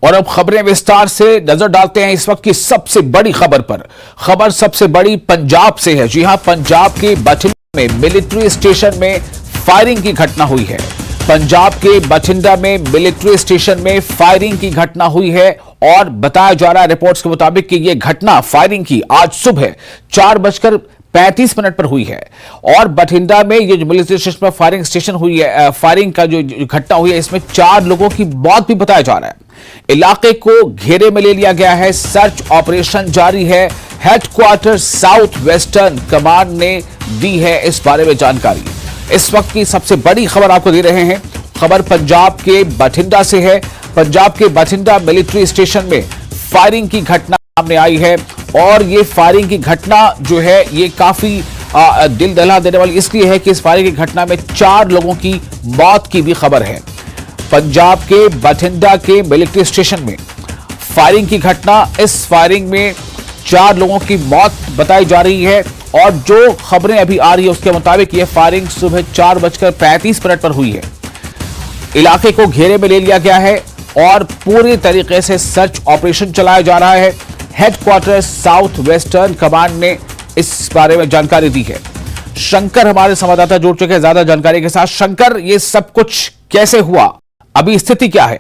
और अब खबरें विस्तार से नजर डालते हैं इस वक्त की सबसे बड़ी खबर पर। खबर सबसे बड़ी पंजाब से है। जी हां, पंजाब के बठिंडा में मिलिट्री स्टेशन में फायरिंग की घटना हुई है। पंजाब के बठिंडा में मिलिट्री स्टेशन में फायरिंग की घटना हुई है और बताया जा रहा है रिपोर्ट्स के मुताबिक कि यह घटना फायरिंग की आज सुबह 4:35 पर हुई है। और बठिंडा में ये जो मिलिट्री स्टेशन पर फायरिंग स्टेशन हुई है, फायरिंग का जो घटना हुई है, इसमें 4 लोगों की मौत भी बताया जा रहा है। इलाके को घेरे में ले लिया गया है, सर्च ऑपरेशन जारी है। हेडक्वार्टर साउथ वेस्टर्न कमांड ने दी है इस बारे में जानकारी। इस वक्त की सबसे बड़ी खबर आपको दे रहे हैं। खबर पंजाब के बठिंडा से है। पंजाब के बठिंडा मिलिट्री स्टेशन में फायरिंग की घटना सामने आई है और ये फायरिंग की घटना जो है ये काफी दिल दहला देने वाली इसलिए है कि इस फायरिंग की घटना में 4 लोगों की मौत की भी खबर है। पंजाब के बठिंडा के मिलिट्री स्टेशन में फायरिंग की घटना, इस फायरिंग में 4 लोगों की मौत बताई जा रही है और जो खबरें अभी आ रही है उसके मुताबिक यह फायरिंग सुबह 4:35 पर हुई है। इलाके को घेरे में ले लिया गया है और पूरी तरीके से सर्च ऑपरेशन चलाया जा रहा है। हेडक्वार्टर साउथ वेस्टर्न कमांड ने इस बारे में जानकारी दी है। शंकर हमारे संवाददाता जुड़ चुके हैं ज्यादा जानकारी के साथ। शंकर, ये सब कुछ कैसे हुआ, अभी स्थिति क्या है?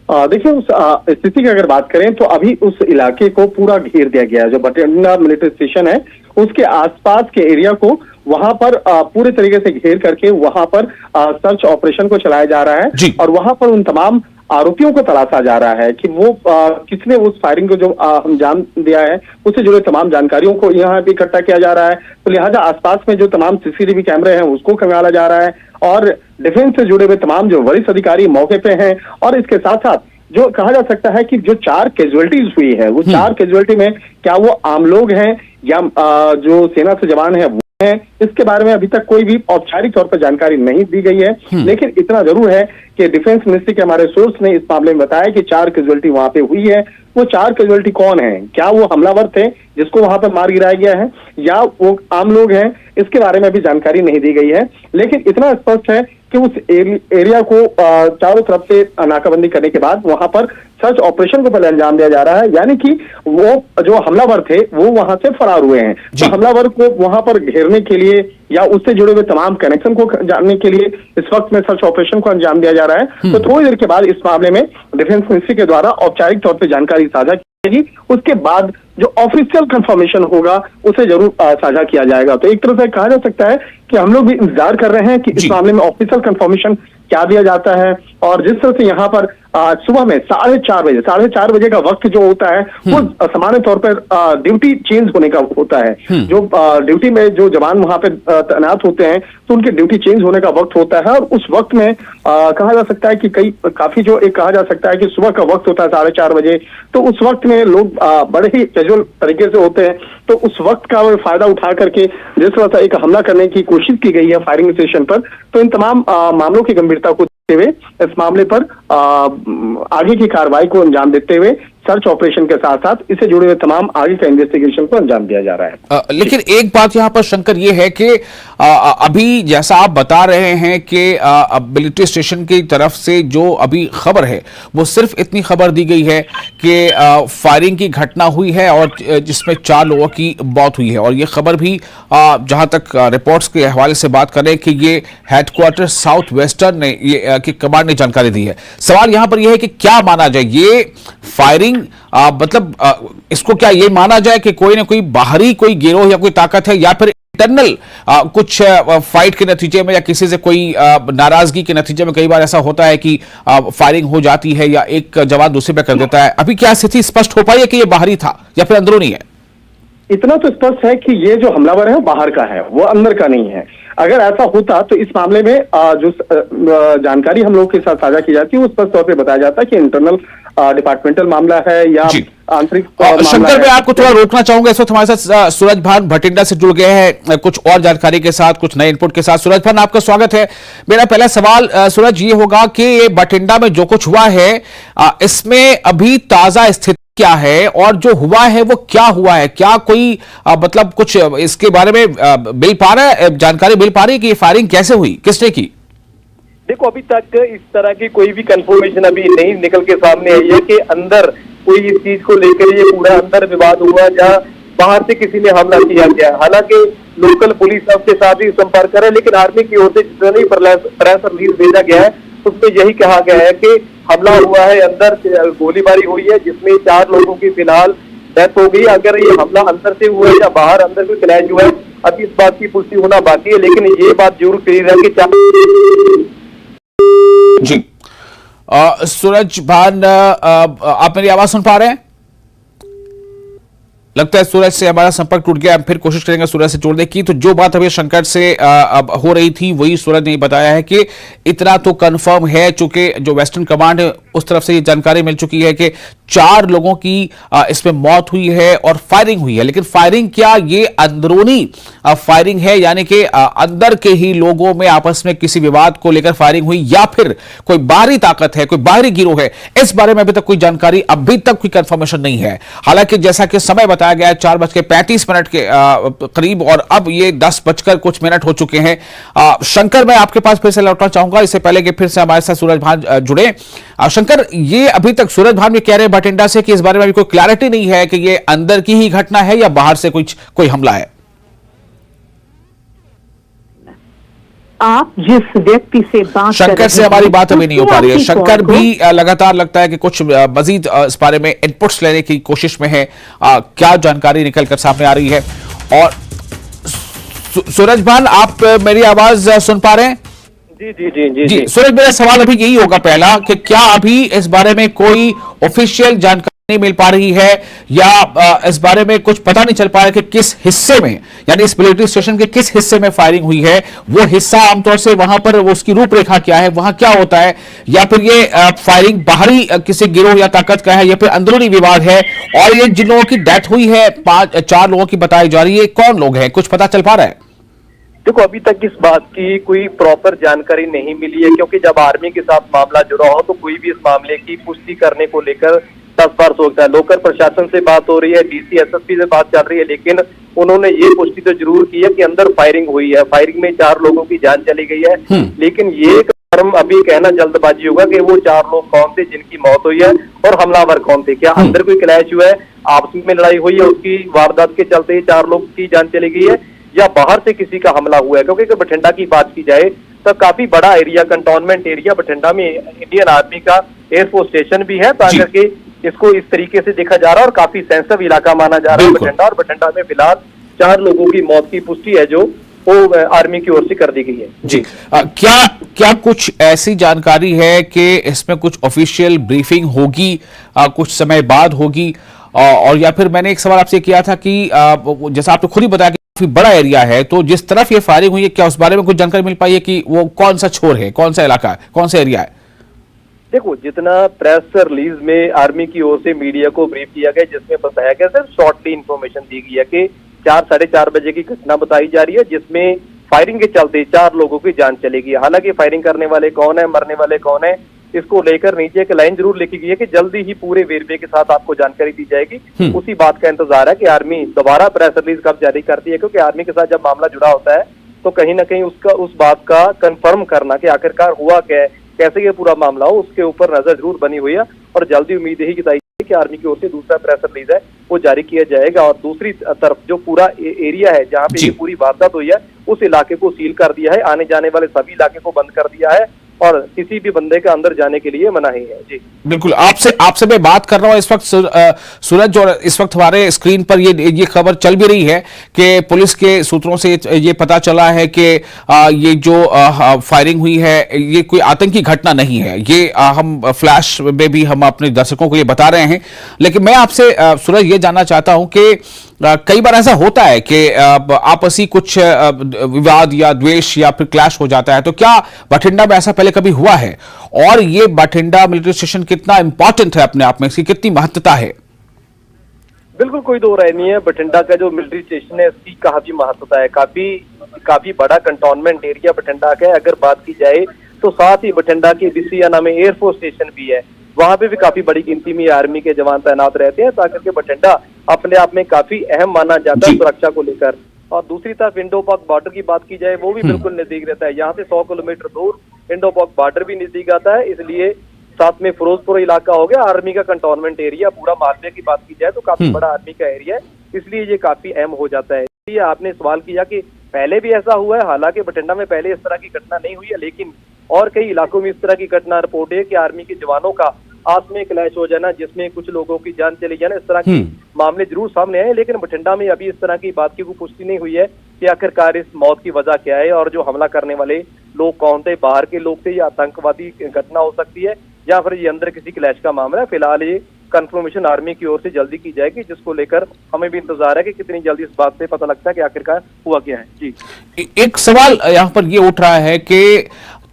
देखिए, उस स्थिति की अगर बात करें तो अभी उस इलाके को पूरा घेर दिया गया है। जो बठिंडा मिलिट्री स्टेशन है उसके आसपास के एरिया को वहां पर पूरे तरीके से घेर करके वहां पर सर्च ऑपरेशन को चलाया जा रहा है और वहां पर उन तमाम आरोपियों को तलाशा जा रहा है कि वो किसने उस फायरिंग को जो अंजाम दिया है उससे जुड़े तमाम जानकारियों को यहाँ भी इकट्ठा किया जा रहा है। तो लिहाजा आसपास में जो तमाम सीसीटीवी कैमरे हैं उसको खंगाला जा रहा है और डिफेंस से जुड़े हुए तमाम जो वरिष्ठ अधिकारी मौके पे हैं। और इसके साथ साथ जो कहा जा सकता है कि जो 4 कैजुअलिटीज हुई है वो 4 कैजुअलिटी में क्या वो आम लोग हैं या जो सेना से जवान है वो हैं, इसके बारे में अभी तक कोई भी औपचारिक तौर पर जानकारी नहीं दी गई है। लेकिन इतना जरूर है कि डिफेंस मिनिस्ट्री के हमारे सोर्स ने इस मामले में बताया कि 4 कैजुअलिटी वहां पे हुई है। वो 4 कैजुअलिटी कौन है, क्या वो हमलावर थे जिसको वहां पर मार गिराया गया है या वो आम लोग हैं, इसके बारे में भी जानकारी नहीं दी गई है। लेकिन इतना स्पष्ट है कि उस एरिया को चारों तरफ से नाकाबंदी करने के बाद वहां पर सर्च ऑपरेशन को पहले अंजाम दिया जा रहा है, यानी कि वो जो हमलावर थे वो वहां से फरार हुए हैं। तो हमलावर को वहां पर घेरने के लिए या उससे जुड़े हुए तमाम कनेक्शन को जानने के लिए इस वक्त में सर्च ऑपरेशन को अंजाम दिया जा रहा है। तो थोड़ी देर के बाद इस मामले में डिफेंस मिनिस्ट्री के द्वारा औपचारिक तौर पर जानकारी साझा की जाएगी। उसके बाद जो ऑफिशियल कंफर्मेशन होगा उसे जरूर साझा किया जाएगा। तो एक तरह से कहा जा सकता है कि हम लोग भी इंतजार कर रहे हैं कि इस मामले में ऑफिशियल कंफर्मेशन क्या दिया जाता है। और जिस तरह से यहाँ पर सुबह में 4:30 बजे का वक्त जो होता है वो सामान्य तौर पर ड्यूटी चेंज होने का होता है। जो ड्यूटी में जो जवान वहां पे तैनात होते हैं तो उनके ड्यूटी चेंज होने का वक्त होता है और उस वक्त में कहा जा सकता है कि काफी जो एक कहा जा सकता है कि सुबह का वक्त होता है 4:30 बजे, तो उस वक्त में लोग बड़े ही कैजुअल तरीके से होते हैं। तो उस वक्त का फायदा उठा करके जिस तरह से एक हमला करने की कोशिश की गई है फायरिंग स्टेशन पर, तो इन तमाम मामलों की गंभीरता को देखते हुए इस मामले पर आगे की कार्रवाई को अंजाम देते हुए सर्च ऑपरेशन के साथ साथ इससे जुड़े हुए तमाम आगे का इन्वेस्टिगेशन को अंजाम दिया जा रहा है। लेकिन एक बात यहाँ पर शंकर ये है कि अभी जैसा आप बता रहे हैं कि मिलिट्री स्टेशन की तरफ से जो अभी खबर है वो सिर्फ इतनी खबर दी गई है कि फायरिंग की घटना हुई है और जिसमें 4 लोगों की मौत हुई है। और ये खबर भी जहां तक रिपोर्ट्स के हवाले से बात करें कि ये हेडक्वार्टर साउथ वेस्टर्न ने ये की कमांड ने जानकारी दी है। सवाल यहां पर यह है कि क्या माना जाए ये फायरिंग, मतलब इसको क्या ये माना जाए कि कोई ना कोई बाहरी कोई गिरोह या कोई ताकत है या फिर इंटरनल कुछ फाइट के नतीजे में या किसी से कोई नाराजगी के नतीजे में कई बार ऐसा होता है कि फायरिंग हो जाती है या एक जवान दूसरे पे कर देता है। अभी क्या स्थिति स्पष्ट हो पाई है कि ये बाहरी था या फिर अंदरूनी है? इतना तो स्पष्ट है कि ये जो हमलावर है बाहर का है, वो अंदर का नहीं है। अगर ऐसा होता तो इस मामले में जो जानकारी हम लोग के साथ साझा की जाती है वो स्पष्ट तौर पे बताया जाता है कि इंटरनल डिपार्टमेंटल मामला है या आंतरिक। शंकर, मैं आपको थोड़ा रोकना चाहूंगा। इस वक्त हमारे साथ सूरज भान भटिंडा से जुड़ गए हैं कुछ और जानकारी के साथ, कुछ नए इनपुट के साथ। सूरज भान, आपका स्वागत है। मेरा पहला सवाल सूरज ये होगा कि ये भटिंडा में जो कुछ हुआ है इसमें अभी ताजा स्थिति क्या है और जो हुआ है वो क्या हुआ है? क्या कोई मतलब कुछ इसके बारे में मिल पा रहा है, जानकारी मिल पा रही है कि ये फायरिंग कैसे हुई, किसने की? देखो अभी तक इस तरह की कोई भी कंफर्मेशन अभी नहीं निकल के सामने आई है कि अंदर कोई इस चीज को लेकर ये पूरा अंदर विवाद हुआ या बाहर से किसी ने हमला किया गया। हालांकि लोकल पुलिस के साथ ही संपर्क करे, लेकिन आर्मी की ओर से जितना भी प्रेस रिलीज भेजा गया है उसमें यही कहा गया है कि हमला हुआ है, अंदर गोलीबारी हुई है जिसमें 4 लोगों की फिलहाल डेथ हो गई। अगर ये हमला अंदर से हुआ है या बाहर अंदर कोई क्लैश हुआ है अभी इस बात की पुष्टि होना बाकी है, लेकिन ये बात जरूर क्लियर है कि जी सूरज भान, आप मेरी आवाज सुन पा रहे हैं? लगता है सूरज से हमारा संपर्क टूट गया। हम फिर कोशिश करेंगे सूरज से जोड़ने की। तो जो बात अभी शंकर से अब हो रही थी वही सूरज ने बताया है कि इतना तो कंफर्म है, चूंकि जो वेस्टर्न कमांड है उस तरफ से ये जानकारी मिल चुकी है कि 4 लोगों की इसमें मौत हुई है और फायरिंग हुई है। लेकिन फायरिंग क्या ये अंदरूनी फायरिंग है, यानी कि अंदर के ही लोगों में आपस में किसी विवाद को लेकर फायरिंग हुई, या फिर कोई बाहरी ताकत है, कोई बाहरी गिरोह है? इस बारे में अभी तक कोई जानकारी, अभी तक कोई कंफर्मेशन नहीं है। हालांकि जैसा कि समय बताया गया है 4:35 के करीब, और अब ये 10 बजकर कुछ मिनट हो चुके हैं। शंकर, मैं आपके पास फिर से लौटना चाहूंगा इससे पहले कि फिर से हमारे साथ सूरज भान जुड़े। शंकर, ये अभी तक सूरज भान भी कह रहे हैं बठिंडा से कि इस बारे में अभी कोई क्लैरिटी नहीं है कि ये अंदर की ही घटना है या बाहर से कोई हमला है। आप जिस व्यक्ति से बात शंकर से हमारी बात अभी नहीं हो पा रही है। शंकर भी लगातार लगता है कि कुछ मजीद इस बारे में इनपुट्स लेने की कोशिश में है। क्या जानकारी निकलकर सामने आ रही है? और सूरज भान, आप मेरी आवाज सुन पा रहे हैं? जी सूरज, मेरा सवाल अभी यही होगा पहला कि क्या अभी इस बारे में कोई ऑफिशियल जानकारी नहीं मिल पा रही है, या इस बारे में कुछ पता नहीं चल पा रहा है कि किस हिस्से में, यानी इस मिलिट्री स्टेशन के किस हिस्से में फायरिंग हुई है? वो हिस्सा आमतौर से वहां पर उसकी रूपरेखा क्या है, वहां क्या होता है, या फिर ये फायरिंग बाहरी किसी गिरोह या ताकत का है, या फिर अंदरूनी विवाद है? और ये जिन लोगों की डेथ हुई है 4 लोगों की बताई जा रही है, कौन लोग हैं, कुछ पता चल पा रहा है? देखो अभी तक इस बात की कोई प्रॉपर जानकारी नहीं मिली है, क्योंकि जब आर्मी के साथ मामला जुड़ा हो तो कोई भी इस मामले की पुष्टि करने को लेकर 10 बार सोचता है। लोकल प्रशासन से बात हो रही है, डीसी एसएसपी से बात चल रही है, लेकिन उन्होंने ये पुष्टि तो जरूर की है कि अंदर फायरिंग हुई है, फायरिंग में 4 लोगों की जान चली गई है। लेकिन ये अभी कहना जल्दबाजी होगा कि वो 4 लोग कौन थे जिनकी मौत हुई है और हमलावर कौन थे। क्या अंदर कोई क्लैश हुआ है, आपस में लड़ाई हुई है, उसकी वारदात के चलते 4 लोग की जान चली गई है, या बाहर से किसी का हमला हुआ है? क्योंकि बठिंडा की बात की जाए तो काफी बड़ा एरिया, कंटोनमेंट एरिया बठिंडा में इंडियन आर्मी का एयरफोर्स स्टेशन भी है, तो करके इसको इस तरीके से देखा जा रहा है और काफी सेंसिटिव इलाका माना जा रहा है बठिंडा। और बठिंडा में फिलहाल 4 लोगों की मौत की पुष्टि है जो वो आर्मी की ओर से कर दी गई है। जी क्या कुछ ऐसी जानकारी है कि इसमें कुछ ऑफिशियल ब्रीफिंग होगी, कुछ समय बाद होगी? और या फिर मैंने एक सवाल आपसे किया था कि जैसा आपने खुद ही बताया कि काफी बड़ा एरिया है, तो जिस तरफ ये फायरिंग हुई है क्या उस बारे में कुछ जानकारी मिल पाई है कि वो कौन सा छोर है, कौन सा इलाका है, कौन सा एरिया है? देखो जितना प्रेस रिलीज में आर्मी की ओर से मीडिया को ब्रीफ किया गया, जिसमें बताया गया सिर्फ शॉर्टली इंफॉर्मेशन दी गई है कि 4-4:30 बजे की घटना बताई जा रही है जिसमें फायरिंग के चलते 4 लोगों की जान चलेगी। हालांकि फायरिंग करने वाले कौन है, मरने वाले कौन है, इसको लेकर नीचे एक लाइन जरूर लिखी गई है कि जल्दी ही पूरे वेरवे के साथ आपको जानकारी दी जाएगी। उसी बात का इंतजार है कि आर्मी दोबारा प्रेस रिलीज कब जारी करती है, क्योंकि आर्मी के साथ जब मामला जुड़ा होता है तो कहीं ना कहीं उस बात का कंफर्म करना कि आखिरकार हुआ क्या है, कैसे ये पूरा मामला हो, उसके ऊपर नजर जरूर बनी हुई है। और जल्दी उम्मीद यही जताई कि आर्मी की ओर से दूसरा प्रेस रिलीज है वो जारी किया जाएगा। और दूसरी तरफ जो पूरा एरिया है जहाँ पे ये पूरी वारदात हुई है उस इलाके को सील कर दिया है, आने जाने वाले सभी इलाके को बंद कर दिया है और किसी भी बंदे के अंदर जाने के लिए मनाही है। जी बिल्कुल, आपसे मैं बात कर रहा हूं इस वक्त सूरज, और इस वक्त हमारे स्क्रीन पर ये खबर चल भी रही है कि पुलिस के सूत्रों से ये पता चला है कि ये जो फायरिंग हुई है ये कोई आतंकी घटना नहीं है। ये हम फ्लैश में भी हम अपने दर्शकों को ये बता रहे हैं। लेकिन मैं आपसे सूरज ये जानना चाहता हूं कि कई बार ऐसा होता है कि आपसी कुछ विवाद या द्वेष या फिर क्लैश हो जाता है, तो क्या बठिंडा में ऐसा पहले कभी हुआ है? और ये बठिंडा मिलिट्री स्टेशन कितना इंपॉर्टेंट है अपने आप में, इसकी कितनी महत्वता है? बिल्कुल कोई दो राय नहीं है, बठिंडा का जो मिलिट्री स्टेशन है इसकी काफी महत्वता है। काफी बड़ा कंटोनमेंट एरिया बठिंडा का है। अगर बात की जाए तो साथ ही बठिंडा के बिसियाना में एयरफोर्स स्टेशन भी है, वहां पे भी काफी बड़ी गिनती में आर्मी के जवान तैनात रहते हैं, ताकि के बठिंडा अपने आप में काफी अहम माना जाता है सुरक्षा को लेकर। और दूसरी तरफ इंडो पाक बॉर्डर की बात की जाए वो भी बिल्कुल नजदीक रहता है। यहाँ से 100 किलोमीटर दूर इंडो पाक बॉर्डर भी नजदीक आता है, इसलिए साथ में फिरोजपुर इलाका हो गया, आर्मी का कंटोनमेंट एरिया, पूरा मालवे की बात की जाए तो काफी बड़ा आर्मी का एरिया है, इसलिए ये काफी अहम हो जाता है। इसलिए आपने सवाल किया कि पहले भी ऐसा हुआ है, हालांकि बठिंडा में पहले इस तरह की घटना नहीं हुई है, लेकिन और कई इलाकों में इस तरह की घटना रिपोर्ट है कि आर्मी के जवानों का आपस में क्लैश हो जाना, जिसमें कुछ लोगों की जान चली जाना, इस तरह के मामले जरूर सामने आए, लेकिन बठिंडा में अभी इस तरह की बात की कोई पुष्टि नहीं हुई है कि आखिरकार इस मौत की वजह क्या है और जो हमला करने वाले लोग कौन थे, बाहर के लोग थे या आतंकवादी घटना हो सकती है या फिर ये अंदर किसी क्लैश का मामला है। फिलहाल ये कंफर्मेशन आर्मी की ओर से जल्दी की जाएगी, जिसको लेकर हमें भी इंतजार है कि कितनी जल्दी इस बात से पता लगता है कि आखिरकार हुआ क्या है। जी, एक सवाल यहाँ पर ये उठ रहा है कि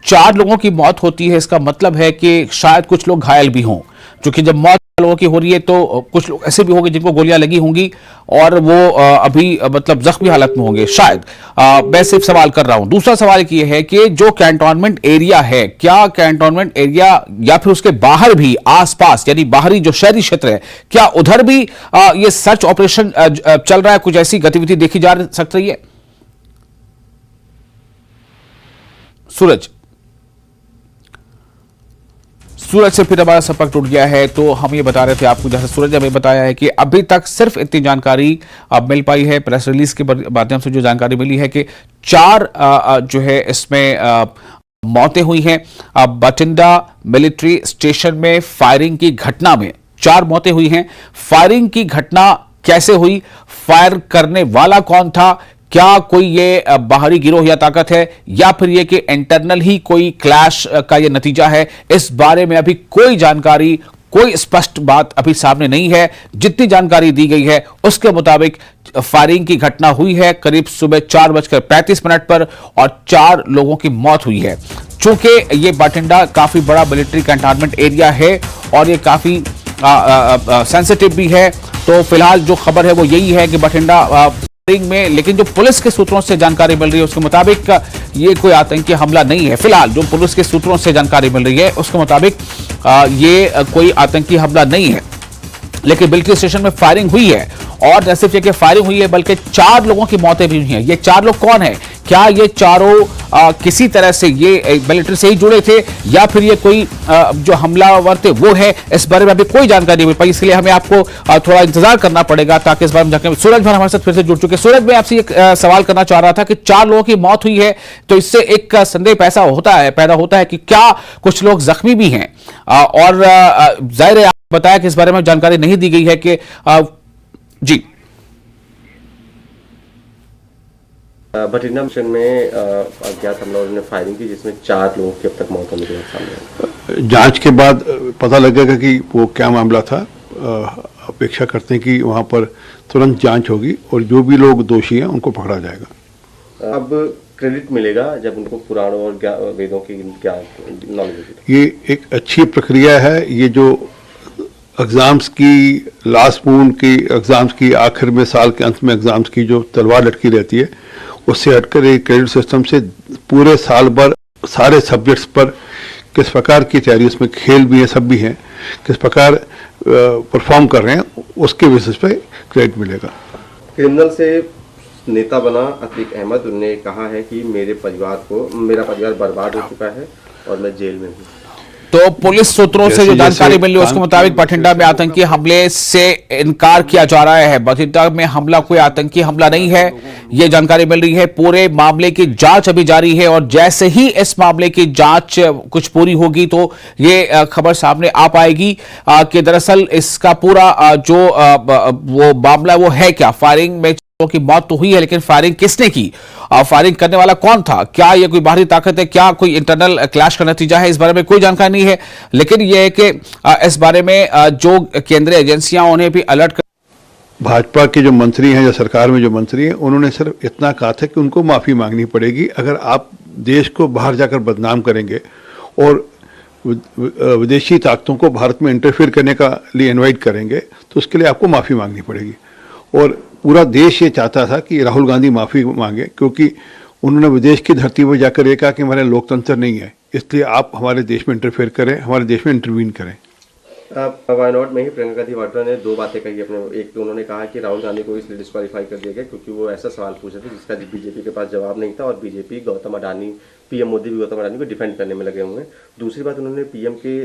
4 लोगों की मौत होती है, इसका मतलब है कि शायद कुछ लोग घायल भी हों, क्योंकि जब मौत लोगों की हो रही है तो कुछ लोग ऐसे भी होंगे जिनको गोलियां लगी होंगी और वो अभी मतलब जख्मी हालत में होंगे शायद। मैं सिर्फ सवाल कर रहा हूं। दूसरा सवाल ये है कि जो कैंटोनमेंट एरिया है, क्या कैंटोनमेंट एरिया या फिर उसके बाहर भी आसपास यानी बाहरी जो शहरी क्षेत्र है, क्या उधर भी ये सर्च ऑपरेशन चल रहा है, कुछ ऐसी गतिविधि देखी जा सकती है? सूरज से फिर हमारा संपर्क टूट गया है, तो हम ये बता रहे थे आपको, जैसे सूरज ने हमें बताया है कि अभी तक सिर्फ इतनी जानकारी मिल पाई है, प्रेस रिलीज के माध्यम से जो जानकारी मिली है कि 4 जो है इसमें मौतें हुई हैं। बठिंडा मिलिट्री स्टेशन में फायरिंग की घटना में 4 मौतें हुई हैं। फायरिंग की घटना कैसे हुई, फायर करने वाला कौन था, क्या कोई ये बाहरी गिरोह या ताकत है या फिर ये कि इंटरनल ही कोई क्लैश का ये नतीजा है, इस बारे में अभी कोई जानकारी, कोई स्पष्ट बात अभी सामने नहीं है। जितनी जानकारी दी गई है उसके मुताबिक फायरिंग की घटना हुई है करीब सुबह 4:35 पर और 4 लोगों की मौत हुई है। चूंकि ये बठिंडा काफी बड़ा मिलिट्री कंटोनमेंट एरिया है और ये काफी सेंसिटिव भी है, तो फिलहाल जो खबर है वो यही है कि बठिंडा में, लेकिन जो पुलिस के सूत्रों से जानकारी मिल रही है उसके मुताबिक ये कोई आतंकी हमला नहीं है। फिलहाल जो पुलिस के सूत्रों से जानकारी मिल रही है उसके मुताबिक ये कोई आतंकी हमला नहीं है, लेकिन मिलिट्री स्टेशन में फायरिंग हुई है और न सिर्फ ये कि फायरिंग हुई है बल्कि 4 लोगों की मौतें भी हुई हैं। ये 4 लोग कौन है, क्या ये चारों किसी तरह से ये मिलिट्री से ही जुड़े थे या फिर ये कोई जो हमलावर थे वो है, इस बारे में अभी कोई जानकारी नहीं मिल पाई, इसलिए हमें आपको थोड़ा इंतजार करना पड़ेगा ताकि इस बारे में जानकारी। सूरज भाई हमारे साथ फिर से जुड़ चुके। सूरज, मैं आपसे एक सवाल करना चाह रहा था कि 4 लोगों की मौत हुई है तो इससे एक संदेह पैदा होता है कि क्या कुछ लोग जख्मी भी हैं और जाहिर है आप बताया कि इस बारे में जानकारी नहीं दी गई है कि जी। बठिंडा मिशन में अज्ञात हमलावरों ने फायरिंग की जिसमें 4 लोगों की अब तक मौत होने के बाद सामने आई। जांच के बाद पता लगेगा कि वो क्या मामला था। अपेक्षा करते हैं कि वहाँ पर तुरंत जांच होगी और जो भी लोग दोषी हैं उनको पकड़ा जाएगा। अब क्रेडिट मिलेगा जब उनको पुराणों और वेदों की नॉलेज होगी। ये एक अच्छी प्रक्रिया है। ये जो एग्ज़ाम्स की लास्ट मून की एग्ज़ाम्स की आखिर में साल के अंत में एग्ज़ाम्स की जो तलवार लटकी रहती है उससे हटकर एक क्रेडिट सिस्टम से पूरे साल भर सारे सब्जेक्ट्स पर किस प्रकार की तैयारी, उसमें खेल भी है, सब भी हैं, किस प्रकार परफॉर्म कर रहे हैं उसके बेसिस पे क्रेडिट मिलेगा। क्रिमिनल से नेता बना अतीक अहमद, उन्होंने कहा है कि मेरा परिवार बर्बाद हो चुका है और मैं जेल में हूँ। तो पुलिस सूत्रों से जो जानकारी मिल रही है उसके मुताबिक बठिंडा में आतंकी हमले से इनकार किया जा रहा है। बठिंडा में हमला कोई आतंकी हमला नहीं है, ये जानकारी मिल रही है। पूरे मामले की जांच अभी जारी है और जैसे ही इस मामले की जांच कुछ पूरी होगी तो ये खबर सामने आ पाएगी कि दरअसल इसका पूरा जो वो मामला वो है क्या। फायरिंग में की मौत तो हुई है, लेकिन फायरिंग किसने की, फायरिंग करने वाला कौन था, क्या यह कोई बाहरी ताकत है, क्या कोई इंटरनल क्लैश का नतीजा है, इस बारे में कोई जानकारी नहीं है। लेकिन यह है कि इस बारे में जो केंद्रीय एजेंसियां उन्हें भी अलर्ट कर। भाजपा के जो मंत्री हैं या सरकार में जो मंत्री हैं उन्होंने सिर्फ इतना कहा था कि उनको माफ़ी मांगनी पड़ेगी अगर आप देश को बाहर जाकर बदनाम करेंगे और विदेशी ताकतों को भारत में इंटरफेयर करने का लिए इन्वाइट करेंगे तो उसके लिए आपको माफ़ी मांगनी पड़ेगी। और पूरा देश ये चाहता था कि राहुल गांधी माफ़ी मांगे, क्योंकि उन्होंने विदेश की धरती पर जाकर ये कहा कि हमारे लोकतंत्र नहीं है, इसलिए आप हमारे देश में इंटरफेयर करें, हमारे देश में इंटरवीन करें। वायनाड में ही प्रियंका गांधी वाड्रा ने दो बातें कही अपने। एक तो उन्होंने कहा कि राहुल गांधी को इसलिए डिस्क्वालीफाई कर दिया गया क्योंकि वो ऐसा सवाल पूछे थे जिसका बीजेपी के पास जवाब नहीं था, और बीजेपी गौतम अडानी, पीएम मोदी भी गौतम अडानी को डिफेंड करने में लगे हुए हैं। दूसरी बात उन्होंने पीएम के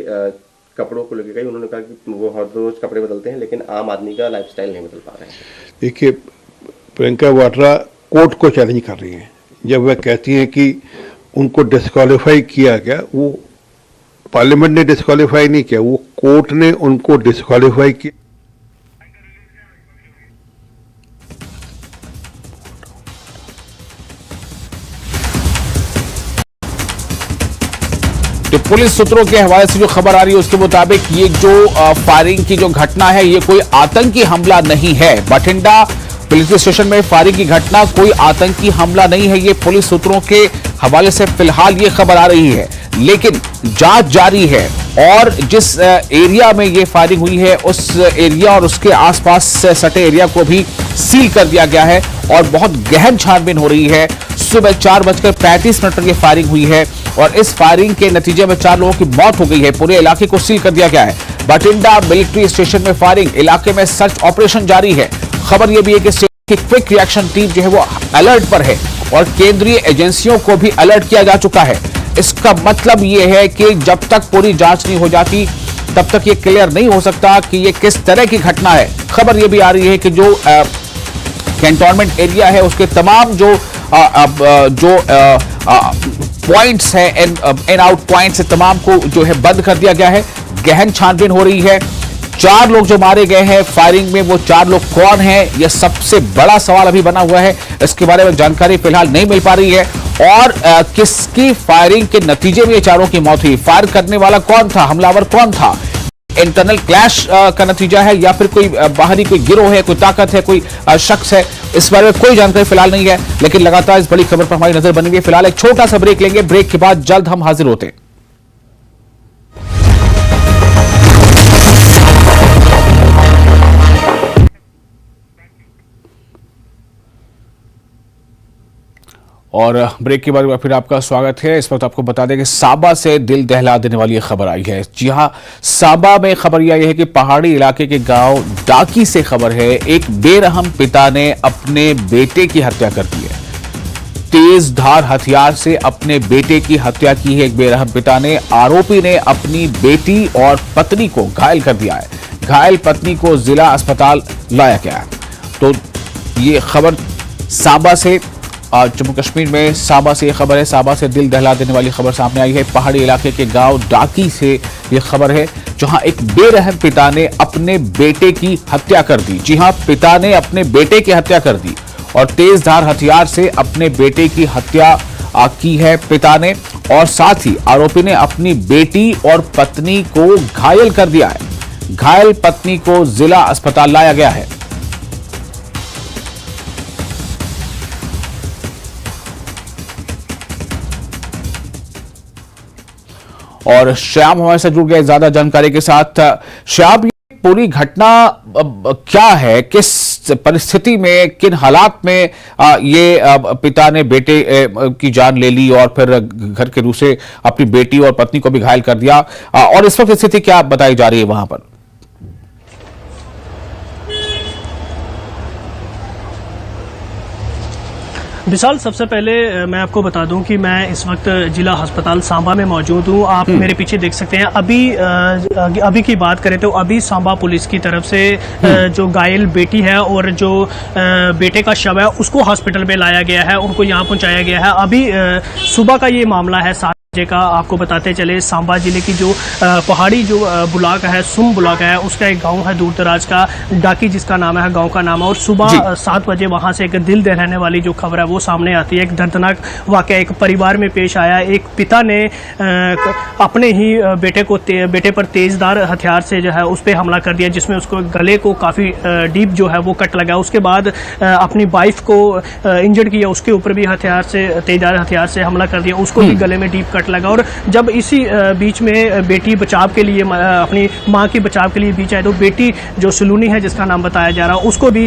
कपड़ों को लेकर कही। उन्होंने कहा कि वो हर रोज कपड़े बदलते हैं लेकिन आम आदमी का लाइफस्टाइल नहीं बदल पा रहे हैं। देखिए, प्रियंका वाड्रा कोर्ट को चैलेंज कर रही हैं। जब वह कहती हैं कि उनको डिस्क्वालीफाई किया गया, वो पार्लियामेंट ने डिस्क्वालीफाई नहीं किया, वो कोर्ट ने उनको डिस्क्वालीफाई किया। तो पुलिस सूत्रों के हवाले से जो खबर आ रही है उसके मुताबिक ये जो फायरिंग की जो घटना है ये कोई आतंकी हमला नहीं है। बठिंडा पुलिस स्टेशन में फायरिंग की घटना कोई आतंकी हमला नहीं है, ये पुलिस सूत्रों के हवाले से फिलहाल ये खबर आ रही है। लेकिन जांच जारी है और जिस एरिया में ये फायरिंग हुई है उस एरिया और उसके आसपास से सटे एरिया को भी सील कर दिया गया है और बहुत गहन छानबीन हो रही है। सुबह 4:35 पर यह फायरिंग हुई है और इस फायरिंग के नतीजे में 4 लोगों की मौत हो गई है। पूरे इलाके को सील कर दिया गया है। बठिंडा मिलिट्री स्टेशन में फायरिंग, इलाके में सर्च ऑपरेशन जारी है। खबर यह भी है कि स्टेट की क्विक रिएक्शन टीम जो है वो अलर्ट पर है और केंद्रीय एजेंसियों को भी अलर्ट किया जा चुका है। इसका मतलब यह है कि जब तक पूरी जांच नहीं हो जाती तब तक ये क्लियर नहीं हो सकता कि ये किस तरह की घटना है। खबर यह भी आ रही है कि जो कैंटोनमेंट एरिया है उसके तमाम जो पॉइंट्स हैं, इन आउट पॉइंट्स तमाम को जो है बंद कर दिया गया है। गहन छानबीन हो रही है। 4 लोग जो मारे गए हैं फायरिंग में, वो 4 लोग कौन हैं, यह सबसे बड़ा सवाल अभी बना हुआ है। इसके बारे में जानकारी फिलहाल नहीं मिल पा रही है और किसकी फायरिंग के नतीजे में ये 4 की मौत हुई, फायर करने वाला कौन था, हमलावर कौन था, इंटरनल क्लैश का नतीजा है या फिर कोई बाहरी कोई गिरोह है, कोई ताकत है, कोई शख्स है, इस बारे में कोई जानकारी फिलहाल नहीं है। लेकिन लगातार इस बड़ी खबर पर हमारी नजर बनी हुई है। फिलहाल एक छोटा सा ब्रेक लेंगे, ब्रेक के बाद जल्द हम हाजिर होते हैं। और ब्रेक के बाद फिर आपका स्वागत है। इस वक्त आपको बता दें कि साबा से दिल दहला देने वाली खबर आई है। जी हां, साबा में खबर यह है कि पहाड़ी इलाके के गांव डाकी से खबर है, एक बेरहम पिता ने अपने बेटे की हत्या कर दी है। तेज धार हथियार से अपने बेटे की हत्या की है एक बेरहम पिता ने। आरोपी ने अपनी बेटी और पत्नी को घायल कर दिया है। घायल पत्नी को जिला अस्पताल लाया गया है। तो ये खबर साबा से, जम्मू कश्मीर में साबा से यह खबर है। साबा से दिल दहला देने वाली खबर सामने आई है। पहाड़ी इलाके के गांव डाकी से यह खबर है जहां एक बेरहम पिता ने अपने बेटे की हत्या कर दी। जी हां, पिता ने अपने बेटे की हत्या कर दी और तेजधार हथियार से अपने बेटे की हत्या की है पिता ने, और साथ ही आरोपी ने अपनी बेटी और पत्नी को घायल कर दिया है। घायल पत्नी को जिला अस्पताल लाया गया है। और श्याम हमारे साथ जुड़ गए ज्यादा जानकारी के साथ। श्याम, ये पूरी घटना क्या है, किस परिस्थिति में, किन हालात में ये पिता ने बेटे की जान ले ली और फिर घर के दूसरे अपनी बेटी और पत्नी को भी घायल कर दिया, और इस वक्त स्थिति क्या बताई जा रही है वहां पर? विशाल, सबसे पहले मैं आपको बता दूं कि मैं इस वक्त जिला अस्पताल सांबा में मौजूद हूं। आप मेरे पीछे देख सकते हैं। अभी की बात करें तो अभी सांबा पुलिस की तरफ से जो घायल बेटी है और जो बेटे का शव है उसको हॉस्पिटल में लाया गया है, उनको यहां पहुंचाया गया है। अभी सुबह का ये मामला है का। आपको बताते चले, सांबा जिले की जो पहाड़ी जो ब्लॉक है, सुम ब्लॉक है, उसका एक गांव है दूर दराज का, डाकी जिसका नाम है, गांव का नाम है। और सुबह 7 बजे वहां से एक दिल दहलाने वाली जो खबर है वो सामने आती है। एक दर्दनाक वाकया एक परिवार में पेश आया। एक पिता ने अपने ही बेटे पर तेजदार हथियार से जो है उस पर हमला कर दिया, जिसमें उसको गले को काफी डीप जो है वो कट लगा। उसके बाद अपनी वाइफ को इंजर्ड किया, उसके ऊपर भी तेजदार हथियार से हमला कर दिया, उसको भी गले में डीप कट लगा। और जब इसी बीच में बेटी बचाव के लिए, अपनी मां की बचाव के लिए बीच आए तो बेटी जो सलूनी है जिसका नाम बताया जा रहा है उसको भी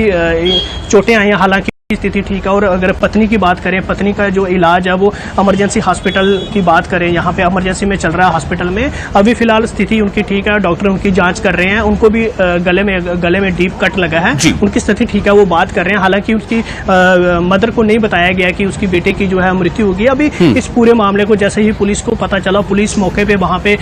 चोटें आई हैं। हालांकि स्थिति ठीक है। और अगर पत्नी की बात करें, पत्नी का जो इलाज है वो इमरजेंसी हॉस्पिटल की बात करें, यहाँ पे इमरजेंसी में चल रहा है हॉस्पिटल में। अभी फिलहाल स्थिति उनकी ठीक है, डॉक्टर उनकी जांच कर रहे हैं। उनको भी गले में डीप कट लगा है, उनकी स्थिति ठीक है, वो बात कर रहे हैं। हालांकि उसकी मदर को नहीं बताया गया कि उसकी बेटे की जो है मृत्यु होगी। अभी इस पूरे मामले को जैसे ही पुलिस को पता चला, पुलिस मौके पे वहाँ पे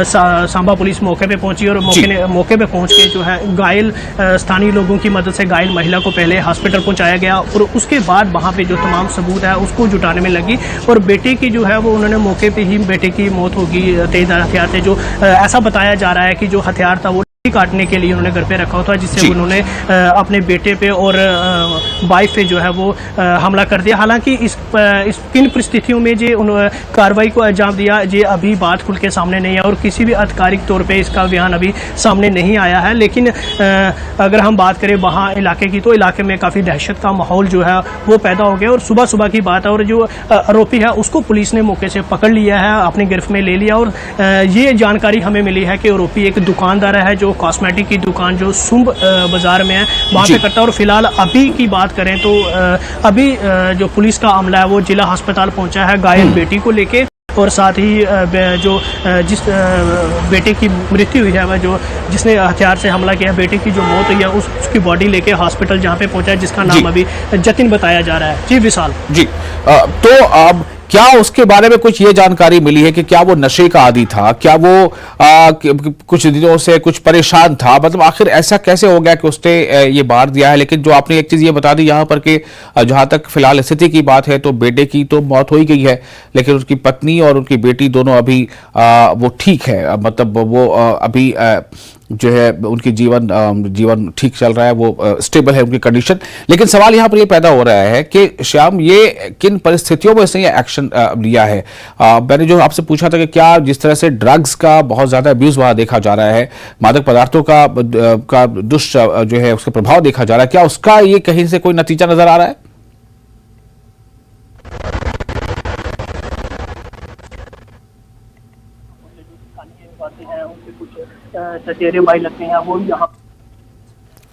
सांबा पुलिस मौके पे पहुंची और मौके पे पहुंच के जो है घायल स्थानीय लोगों की मदद से घायल महिला को पहले हॉस्पिटल पहुंचाया गया और उसके बाद वहां पे जो तमाम सबूत है उसको जुटाने में लगी। और बेटे की जो है वो उन्होंने मौके पे ही बेटे की मौत होगी तेज हथियार से। जो ऐसा बताया जा रहा है कि जो हथियार था वो काटने के लिए उन्होंने घर पे रखा था, जिससे उन्होंने अपने बेटे पे और वाइफ पे जो है वो हमला कर दिया। हालांकि इस किन परिस्थितियों में जो कार्रवाई को अंजाम दिया, ये अभी बात खुल के सामने नहीं है और किसी भी आधिकारिक तौर पे इसका बयान अभी सामने नहीं आया है। लेकिन अगर हम बात करें वहाँ इलाके की, तो इलाके में काफ़ी दहशत का माहौल जो है वो पैदा हो गया। और सुबह सुबह की बात है और जो आरोपी है उसको पुलिस ने मौके से पकड़ लिया है, अपनी गिरफ्त में ले लिया। और ये जानकारी हमें मिली है कि आरोपी एक दुकानदार है जो कॉस्मेटिक की दुकान जो सुंब बाजार में है वहाँ पे करता है। और फिलहाल अभी की बात करें तो अभी जो पुलिस का अमला है वो जिला अस्पताल पहुंचा है घायल बेटी को लेके। और साथ ही जो जिस बेटे की मृत्यु हुई है, वह जो जिसने हथियार से हमला किया, बेटे की जो मौत हुई है उसकी बॉडी लेके हॉस्पिटल जहाँ पे पहुंचा है, जिसका नाम अभी जतिन बताया जा रहा है। जी विशाल जी, तो अब क्या उसके बारे में कुछ ये जानकारी मिली है कि क्या वो नशे का आदी था, क्या वो कुछ दिनों से कुछ परेशान था, मतलब आखिर ऐसा कैसे हो गया कि उसने ये मार दिया है? लेकिन जो आपने एक चीज ये बता दी यहाँ पर कि जहां तक फिलहाल स्थिति की बात है तो बेटे की तो मौत हो ही गई है, लेकिन उसकी पत्नी और उनकी बेटी दोनों अभी वो ठीक है, मतलब वो अभी जो है उनकी जीवन ठीक चल रहा है, वो स्टेबल है उनकी कंडीशन। लेकिन सवाल यहाँ पर ये पैदा हो रहा है कि श्याम, ये किन परिस्थितियों में इसने ये एक्शन लिया है? मैंने जो आपसे पूछा था कि क्या जिस तरह से ड्रग्स का बहुत ज्यादा अब्यूज वहां देखा जा रहा है, मादक पदार्थों का दुष्ट जो है उसका प्रभाव देखा जा रहा है, क्या उसका ये कहीं से कोई नतीजा नजर आ रहा है? चचेरे भाई लगते हैं वो यहाँ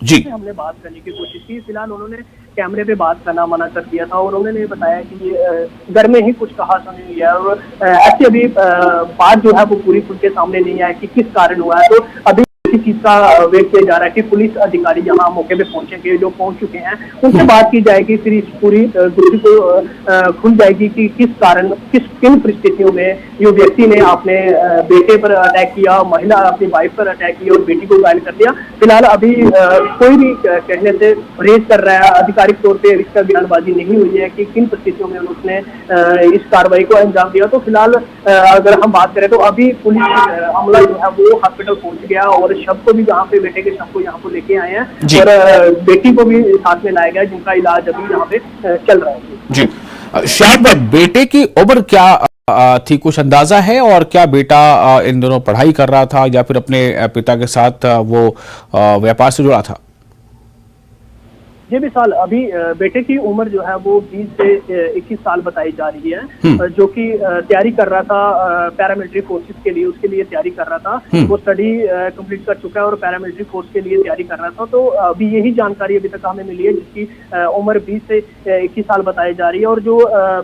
जी हमने बात करने की कोशिश की। फिलहाल उन्होंने कैमरे पे बात करना मना कर दिया था और उन्होंने बताया कि ये घर में ही कुछ कहा सुनी हुई है और ऐसे अभी बात जो है वो पूरी खुल के सामने नहीं आया कि किस कारण हुआ है। तो अभी इसी चीज का वेट किया जा रहा है कि पुलिस अधिकारी यहाँ मौके पे पहुंचेंगे, जो पहुंच चुके हैं उनसे बात की जाएगी, फिर इस पूरी गुत्थी को खुल जाएगी कि किस कारण किन परिस्थितियों में ये व्यक्ति ने अपने बेटे पर अटैक किया, महिला अपनी वाइफ पर अटैक किया और बेटी को घायल कर दिया। फिलहाल अभी कोई भी कहने से रेज कर रहा है, आधिकारिक तौर पर इसका बयानबाजी नहीं हुई है कि किन परिस्थितियों में उसने इस कार्रवाई को अंजाम दिया। तो फिलहाल अगर हम बात करें तो अभी पुलिस अमला जो है वो हॉस्पिटल पहुंच गया और शव को भी यहाँ पे बेटे के शव को यहाँ पे लेके आए हैं और बेटी को भी साथ में लाया गया, जिनका इलाज अभी यहाँ पे चल रहा है। जी शायद बेटे की उम्र क्या थी, कुछ अंदाजा है? और क्या बेटा इन दोनों पढ़ाई कर रहा था या फिर अपने पिता के साथ वो व्यापार से जुड़ा था? ये भी साल अभी बेटे की उम्र जो है वो 20 से 21 साल बताई जा रही है, जो कि तैयारी कर रहा था पैरामिलिट्री फोर्सेस के लिए, उसके लिए तैयारी कर रहा था। वो स्टडी कंप्लीट कर चुका है और पैरामिलिट्री फोर्स के लिए तैयारी कर रहा था। तो अभी यही जानकारी अभी तक हमें मिली है, जिसकी उम्र 20 से 21 साल बताई जा रही है। और जो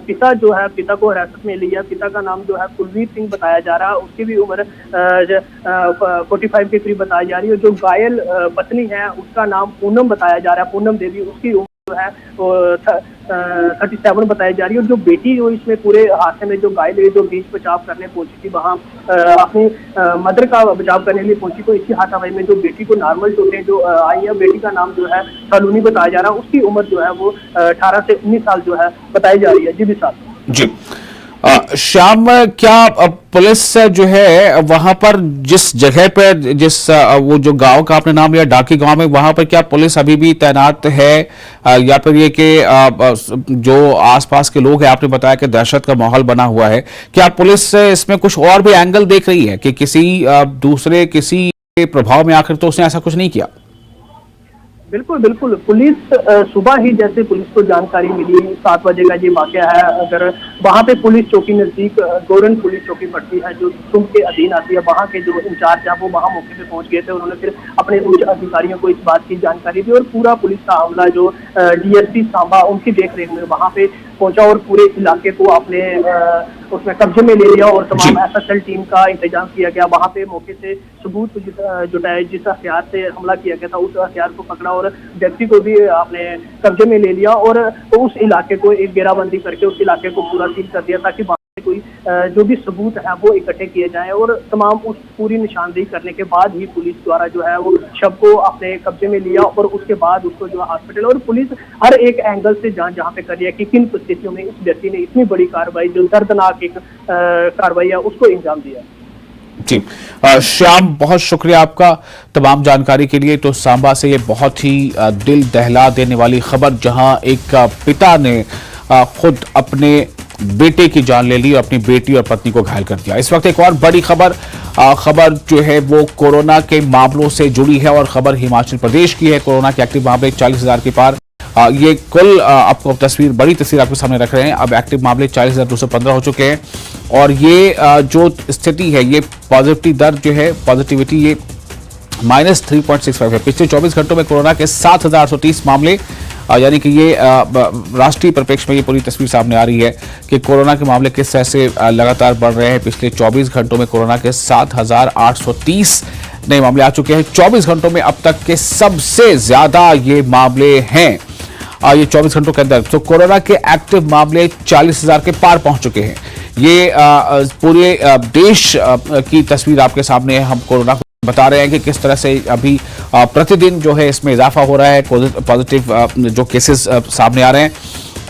पिता जो है, पिता को हिरासत में लिया, पिता का नाम जो है कुलवीर सिंह बताया जा रहा है, उसकी भी उम्र 45 के करीब बताई जा रही है। जो घायल पत्नी है उसका नाम पूनम बताया जा रहा है, पूनम देवी, उसकी उम्र जो है वो 37 बताई जा रही है। और जो बेटी जो इसमें पूरे हादसे में जो घायल हुई, जो बीच बचाव करने पहुंची थी, वहाँ अपनी मदर का बचाव करने के लिए पहुंची, तो इसी हाथापाई में जो बेटी को नॉर्मल चोटें जो आई है, बेटी का नाम जो है सलोनी बताया जा रहा है, उसकी उम्र जो है वो 18 से 19 साल जो है बताई जा रही है। जी विशाल जी श्याम, क्या पुलिस जो है वहां पर जिस जगह पर वो जो गांव का आपने नाम लिया डाकी गांव में, वहां पर क्या पुलिस अभी भी तैनात है या फिर ये कि जो आसपास के लोग हैं, आपने बताया कि दहशत का माहौल बना हुआ है, क्या पुलिस इसमें कुछ और भी एंगल देख रही है कि किसी दूसरे किसी के प्रभाव में आखिर तो उसने ऐसा कुछ नहीं किया? बिल्कुल बिल्कुल। पुलिस सुबह ही जैसे पुलिस को जानकारी मिली 7 बजे का ये वाकया है, अगर वहाँ पे पुलिस चौकी नजदीक गोरन पुलिस चौकी पड़ती है जो सुम के अधीन आती है, वहाँ के जो इंचार्ज है वो वहाँ मौके पे पहुँच गए थे। उन्होंने फिर अपने उच्च अधिकारियों को इस बात की जानकारी दी और पूरा पुलिस का अमला जो डीएसपी सांबा उनकी देखरेख में वहाँ पे पहुंचा और पूरे इलाके को अपने उसमें कब्जे में ले लिया और तमाम एफएसएल टीम का इंतजाम किया गया। वहाँ पे मौके से सबूत जुटाए, जिस हथियार से हमला किया गया था उस हथियार को पकड़ा और व्यक्ति को भी अपने कब्जे में ले लिया और उस इलाके को एक घेराबंदी करके उस इलाके को पूरा सील कर दिया ताकि कोई जो भी सबूत है वो इकट्ठे किए जाएं और तमाम उस पूरी निशानदेही करने के बाद ही पुलिस द्वारा जो है वो शव को अपने कब्जे में लिया और उसके बाद उसको जो है हॉस्पिटल, और पुलिस हर एक एंगल से जांच जहां पे कर रही है कि किन परिस्थितियों में इस व्यक्ति ने इतनी बड़ी कार्रवाई जो दर्दनाक एक कार्रवाई है उसको अंजाम दिया। जी श्याम, बहुत शुक्रिया आपका तमाम जानकारी के लिए। तो सांबा से ये बहुत ही दिल दहला देने वाली खबर, जहां एक पिता ने खुद अपने बेटे की जान ले ली और अपनी बेटी और पत्नी को घायल कर दिया। इस वक्त एक और बड़ी खबर जो है वो कोरोना के मामलों से जुड़ी है और खबर हिमाचल प्रदेश की है। कोरोना के एक्टिव मामले 40,000 के पार। ये कुल आपको बड़ी तस्वीर आपके सामने रख रहे हैं। अब एक्टिव मामले 40,215 हो चुके हैं और ये जो स्थिति है, ये पॉजिटिविटी दर जो है, पॉजिटिविटी ये -3.65 है। पिछले 24 घंटों में कोरोना के 7,830 मामले, यानी कि ये राष्ट्रीय परिप्रेक्ष्य में ये पूरी तस्वीर सामने आ रही है कि कोरोना के मामले किस तरह से लगातार बढ़ रहे हैं। पिछले 24 घंटों में कोरोना के 7,830 नए मामले आ चुके हैं। 24 घंटों में अब तक के सबसे ज्यादा ये मामले हैं ये 24 घंटों के अंदर। तो कोरोना के एक्टिव मामले 40,000 के पार पहुंच चुके हैं। ये पूरे देश की तस्वीर आपके सामने है। हम कोरोना को बता रहे हैं कि किस तरह से अभी प्रतिदिन जो है इसमें इजाफा हो रहा है, पॉजिटिव जो केसेस सामने आ रहे हैं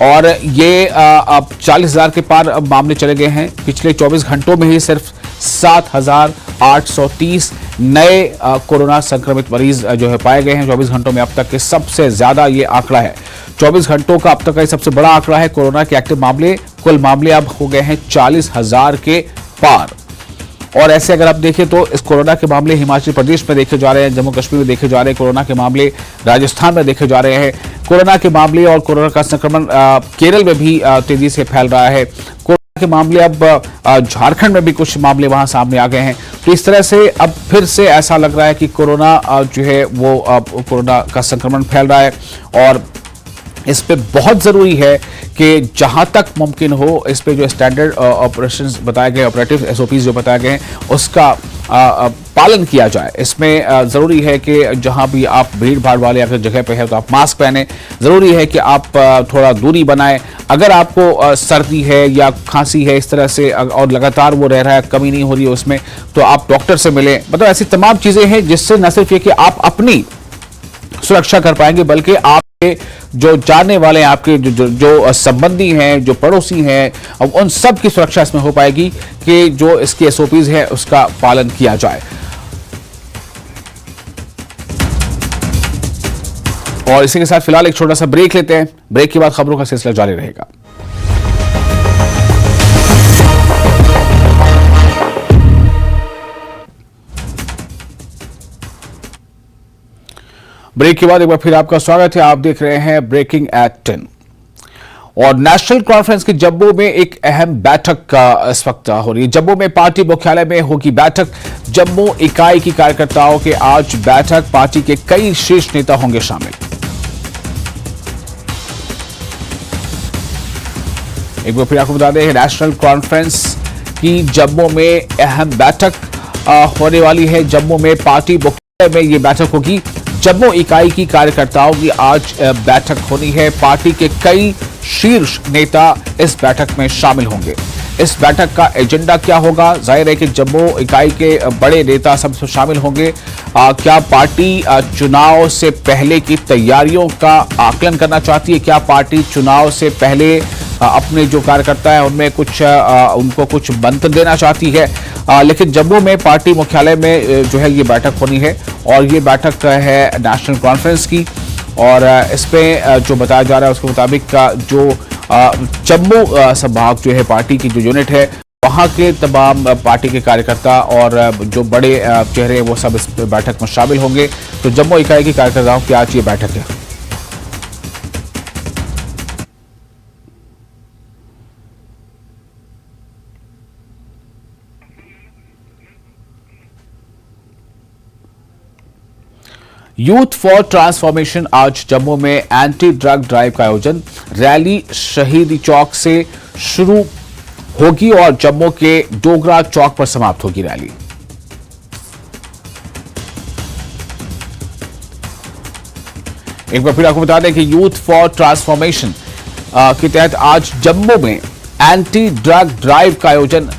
और ये अब 40,000 के पार अब मामले चले गए हैं। पिछले 24 घंटों में ही सिर्फ 7,830 नए कोरोना संक्रमित मरीज जो है पाए गए हैं। 24 घंटों में अब तक के सबसे ज्यादा ये आंकड़ा है। 24 घंटों का अब तक का सबसे बड़ा आंकड़ा है। कोरोना के एक्टिव मामले, कुल मामले अब हो गए हैं 40,000 के पार। और ऐसे अगर आप देखें तो इस कोरोना के मामले हिमाचल प्रदेश में देखे जा रहे हैं, जम्मू कश्मीर में देखे जा रहे हैं, कोरोना के मामले राजस्थान में देखे जा रहे हैं, कोरोना के मामले और कोरोना का संक्रमण केरल में भी तेजी से फैल रहा है। कोरोना के मामले अब झारखंड में भी कुछ मामले वहां सामने आ गए हैं। तो इस तरह से अब फिर से ऐसा लग रहा है कि कोरोना जो है वो कोरोना का संक्रमण फैल रहा है और इस पे बहुत जरूरी है कि जहां तक मुमकिन हो इस पे जो स्टैंडर्ड ऑपरेशंस बताए गए, ऑपरेटिव एसओपीज जो बताए गए हैं उसका पालन किया जाए। इसमें जरूरी है कि जहां भी आप भीड़ भाड़ वाले अगर जगह पे है तो आप मास्क पहने। जरूरी है कि आप थोड़ा दूरी बनाएं। अगर आपको सर्दी है या खांसी है इस तरह से और लगातार वो रह रहा है, कमी नहीं हो रही है उसमें, तो आप डॉक्टर से मिलें। मतलब ऐसी तमाम चीजें हैं जिससे न सिर्फ ये कि आप अपनी सुरक्षा कर पाएंगे बल्कि आपके जो जानने वाले हैं, आपके जो संबंधी हैं, जो पड़ोसी हैं, अब उन सब की सुरक्षा इसमें हो पाएगी कि जो इसकी एसओपीज है उसका पालन किया जाए। और इसी के साथ फिलहाल एक छोटा सा ब्रेक लेते हैं। ब्रेक के बाद खबरों का सिलसिला जारी रहेगा। ब्रेक के बाद एक बार फिर आपका स्वागत है। आप देख रहे हैं ब्रेकिंग एट 10। और नेशनल कॉन्फ्रेंस की जम्मू में एक अहम बैठक इस वक्त हो रही है। जम्मू में पार्टी मुख्यालय में होगी बैठक। जम्मू इकाई की कार्यकर्ताओं के आज बैठक, पार्टी के कई शीर्ष नेता होंगे शामिल। एक बार फिर आपको बता दें नेशनल कॉन्फ्रेंस की जम्मू में अहम बैठक होने वाली है। जम्मू में पार्टी मुख्यालय में ये बैठक होगी। जम्मू इकाई की कार्यकर्ताओं की आज बैठक होनी है। पार्टी के कई शीर्ष नेता इस बैठक में शामिल होंगे। इस बैठक का एजेंडा क्या होगा? जाहिर है कि जम्मू इकाई के बड़े नेता सब शामिल होंगे। क्या पार्टी चुनाव से पहले की तैयारियों का आकलन करना चाहती है? क्या पार्टी चुनाव से पहले अपने जो कार्यकर्ता है उनमें उनको कुछ मंत्र देना चाहती है? लेकिन जम्मू में पार्टी मुख्यालय में जो है ये बैठक होनी है और ये बैठक है नेशनल कॉन्फ्रेंस की। और इसमें जो बताया जा रहा है उसके मुताबिक जो जम्मू संभाग जो है पार्टी की जो यूनिट है वहां के तमाम पार्टी के कार्यकर्ता और जो बड़े चेहरे हैं वो सब इस बैठक में शामिल होंगे। तो जम्मू इकाई के कार्यकर्ताओं की आज ये बैठक है। यूथ फॉर ट्रांसफॉर्मेशन आज जम्मू में एंटी ड्रग ड्राइव का आयोजन, रैली शहीदी चौक से शुरू होगी और जम्मू के डोगरा चौक पर समाप्त होगी रैली। एक बार फिर आपको बता दें कि यूथ फॉर ट्रांसफॉर्मेशन के तहत आज जम्मू में एंटी ड्रग ड्राइव का आयोजन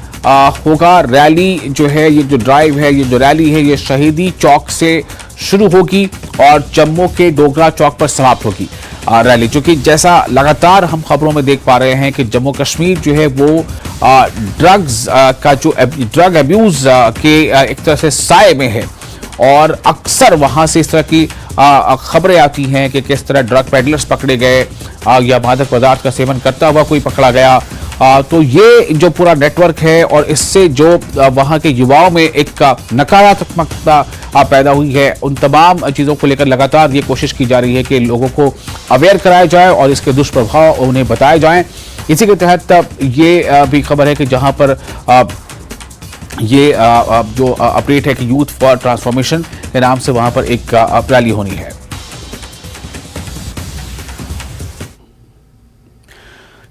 होगा। रैली जो है, ये जो ड्राइव है, ये जो रैली है, ये शहीदी चौक से शुरू होगी और जम्मू के डोगरा चौक पर समाप्त होगी रैली। क्योंकि जैसा लगातार हम खबरों में देख पा रहे हैं कि जम्मू कश्मीर जो है वो ड्रग्स का जो ड्रग अब्यूज के एक तरह से साए में है और अक्सर वहां से इस तरह की खबरें आती हैं कि किस तरह ड्रग पेडलर्स पकड़े गए या मादक पदार्थ का सेवन करता हुआ कोई पकड़ा गया। तो ये जो पूरा नेटवर्क है और इससे जो वहां के युवाओं में एक नकारात्मकता पैदा हुई है, उन तमाम चीज़ों को लेकर लगातार ये कोशिश की जा रही है कि लोगों को अवेयर कराया जाए और इसके दुष्प्रभाव उन्हें बताए जाएं। इसी के तहत ये भी खबर है कि जहां पर ये जो अपडेट है कि यूथ फॉर ट्रांसफॉर्मेशन के नाम से वहां पर एक रैली होनी है।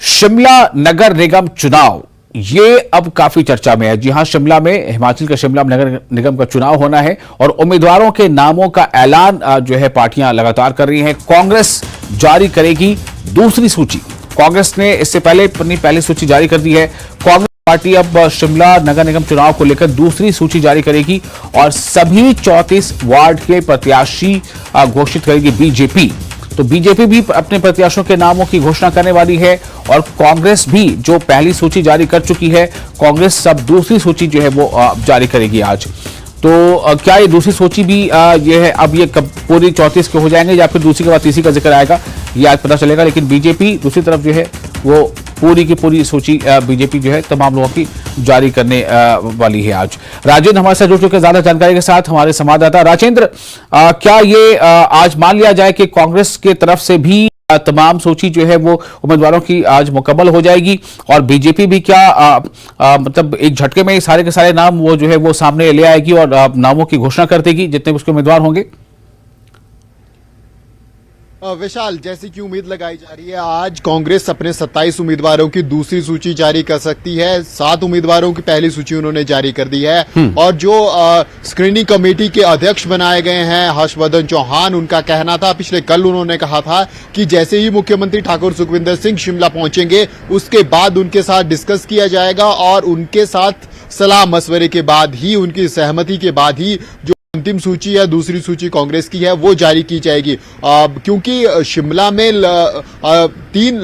शिमला नगर निगम चुनाव ये अब काफी चर्चा में है। जी हां, शिमला में, हिमाचल के शिमला में नगर निगम का चुनाव होना है और उम्मीदवारों के नामों का ऐलान जो है पार्टियां लगातार कर रही हैं। कांग्रेस जारी करेगी दूसरी सूची। कांग्रेस ने इससे पहले अपनी पहली सूची जारी कर दी है। कांग्रेस पार्टी अब शिमला नगर निगम चुनाव को लेकर दूसरी सूची जारी करेगी और सभी 34 वार्ड के प्रत्याशी घोषित करेगी बीजेपी। तो बीजेपी भी अपने प्रत्याशियों के नामों की घोषणा करने वाली है और कांग्रेस भी जो पहली सूची जारी कर चुकी है, कांग्रेस सब दूसरी सूची जो है वो जारी करेगी आज। तो क्या ये दूसरी सूची भी ये है, अब ये कब पूरी 34 के हो जाएंगे या फिर दूसरी के बाद तीसरी का जिक्र आएगा, ये आज पता चलेगा। लेकिन बीजेपी दूसरी तरफ जो है वो पूरी की पूरी सूची बीजेपी जो है तमाम लोगों की जारी करने वाली है आज। राजेंद्र हमारे साथ जुड़ चुके हैं ज्यादा जानकारी के साथ, हमारे संवाददाता। राजेंद्र, क्या ये आज मान लिया जाए कि कांग्रेस के तरफ से भी तमाम सूची जो है वो उम्मीदवारों की आज मुकम्मल हो जाएगी और बीजेपी भी क्या मतलब एक झटके में सारे के सारे नाम वो जो है वो सामने ले आएगी और नामों की घोषणा कर देगी जितने उसके उम्मीदवार होंगे? विशाल, जैसी कि उम्मीद लगाई जा रही है, आज कांग्रेस अपने 27 उम्मीदवारों की दूसरी सूची जारी कर सकती है। 7 उम्मीदवारों की पहली सूची उन्होंने जारी कर दी है और जो स्क्रीनिंग कमेटी के अध्यक्ष बनाए गए हैं हर्षवर्धन चौहान, उनका कहना था, पिछले कल उन्होंने कहा था कि जैसे ही मुख्यमंत्री ठाकुर सुखविंदर सिंह शिमला पहुंचेंगे उसके बाद उनके साथ डिस्कस किया जाएगा और उनके साथ सलाह मशवरे के बाद ही, उनकी सहमति के बाद ही जो अंतिम सूची या दूसरी सूची कांग्रेस की है वो जारी की जाएगी। क्योंकि शिमला में 3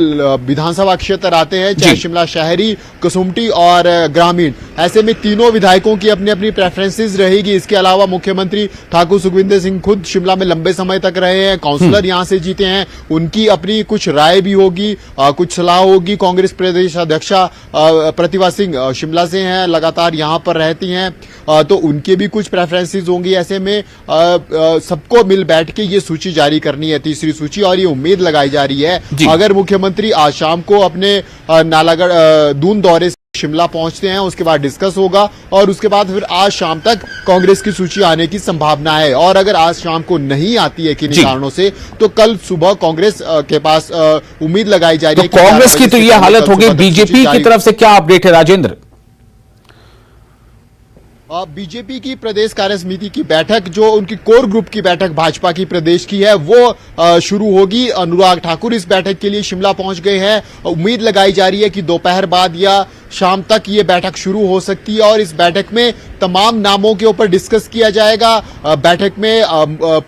विधानसभा क्षेत्र आते हैं, चाहे शिमला शहरी, कसुम्पटी और ग्रामीण। ऐसे में तीनों विधायकों की अपनी अपनी प्रेफरेंसेस रहेगी। इसके अलावा मुख्यमंत्री ठाकुर सुखविंदर सिंह खुद शिमला में लंबे समय तक रहे हैं, काउंसलर यहां से जीते हैं, उनकी अपनी कुछ राय भी होगी, कुछ सलाह होगी। कांग्रेस प्रदेश अध्यक्षा प्रतिभा सिंह शिमला से हैं, लगातार यहां पर रहती हैं, तो उनके भी कुछ प्रेफरेंसेस होंगी। ऐसे में सबको मिल बैठ के ये सूची जारी करनी है, तीसरी सूची, और ये उम्मीद लगाई जा रही है अगर मुख्यमंत्री आज शाम को अपने नालागढ़ दून दौरे से शिमला पहुंचते हैं, उसके बाद डिस्कस होगा और उसके बाद फिर आज शाम तक कांग्रेस की सूची आने की संभावना है। और अगर आज शाम को नहीं आती है किन्हीं कारणों से, तो कल सुबह कांग्रेस के पास उम्मीद लगाई जा रही है। कांग्रेस की तो ये हालत होगी, बीजेपी की तरफ से क्या अपडेट है राजेंद्र? बीजेपी की प्रदेश कार्य समिति की बैठक, जो उनकी कोर ग्रुप की बैठक भाजपा की प्रदेश की है, वो शुरू होगी। अनुराग ठाकुर इस बैठक के लिए शिमला पहुंच गए हैं। उम्मीद लगाई जा रही है कि दोपहर बाद या शाम तक ये बैठक शुरू हो सकती है और इस बैठक में तमाम नामों के ऊपर डिस्कस किया जाएगा। बैठक में